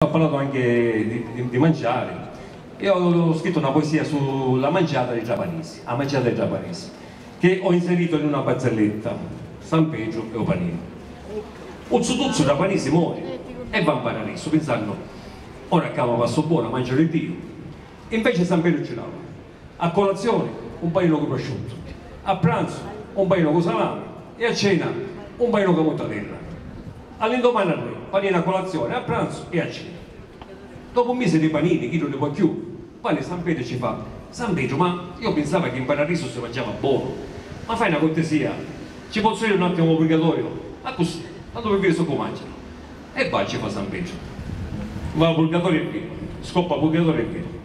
Ho parlato anche di mangiare. Io ho scritto una poesia sulla mangiata dei giapponesi, la mangiata dei giapponesi, che ho inserito in una barzelletta, San Pedro e Opanini. Uzzutuzzo giapponese muore e va in paradiso pensando, ora a cavo passo buono, mangiare Dio. Invece San Pedro ce l'ava. A colazione un panino con prosciutto, a pranzo un panino con salame e a cena un panino con mortadella. All'indomani a noi, panino a colazione, a pranzo e a cena. Dopo un mese di panini, chi non ne può più, poi San Pedro ci fa: San Pedro, ma io pensavo che in paradiso si mangiava buono, ma fai una cortesia, ci posso dire un attimo purgatorio? Ma così, tanto per vedere so come mangiano. E va, ci fa San Pedro. Va al purgatorio e via, scoppa al purgatorio e via.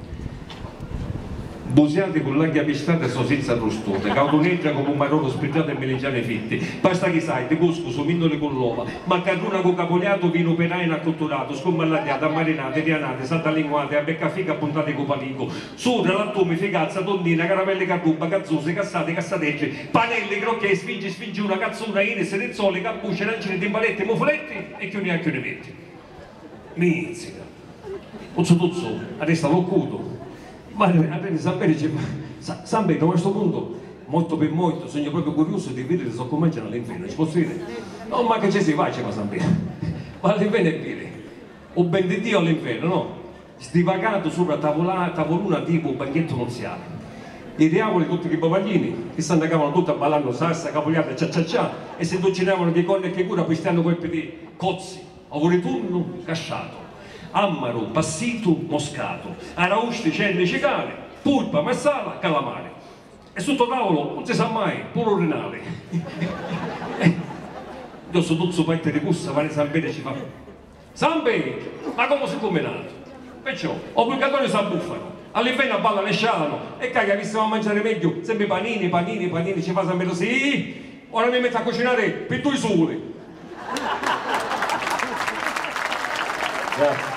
Busiate con l'agghia pistata e so senza rostute, cautoneggia come un marrone sprigiato e melegiane fitti, pasta chi sai, di cuscus, mindole con l'ova, maccarruna con capoliato, vino penaino accotturato, scommallagliate, ammarinate, rianate, saltalinguate, a beccafica appuntate con palico, sudra, lattumi, figazza, tondina, caramelle carruba, cazzose, cassate, cassategge, panelli, crocchè, sfingi una cazzuna, iris, rezzole, cappucce, arancine, timbalette, mufoletti e chiuni anche ne metti. Mizzica. Uzzutuzzo, adesso l'occuto. Ma San Pedro dice, San Pedro a questo punto, molto per molto, sono proprio curioso di vedere se so come mangiano all'inferno, ci posso dire? No, ma che ci si faccia, ma San Pedro? Ma all'inferno è bene, o ben di Dio all'inferno, no? Stivagato sopra tavoluna tipo banchetto nuziale. I diavoli tutti i bavaglini, che si andavano tutti a ballare salsa, capoliata, cia cia cia, e si indocinavano che conne e che cura, poi stanno quei di cozzi, ovoriturno, casciato. Ammaro, passito, moscato, arausti, celle, cicale, pulpa, marsala, calamare. E sotto tavolo non si sa mai, puro renale. Io so tutto parte di cussa, ma San Pedro ci fa: San Pedro, ma come si è combinato? Perciò, obbligatori si abbuffano, all'inferno ballano e scialano, e caga che stiamo a mangiare meglio, sempre panini, ci fa San Pedro, sì, ora mi metto a cucinare per tu i soli. Grazie.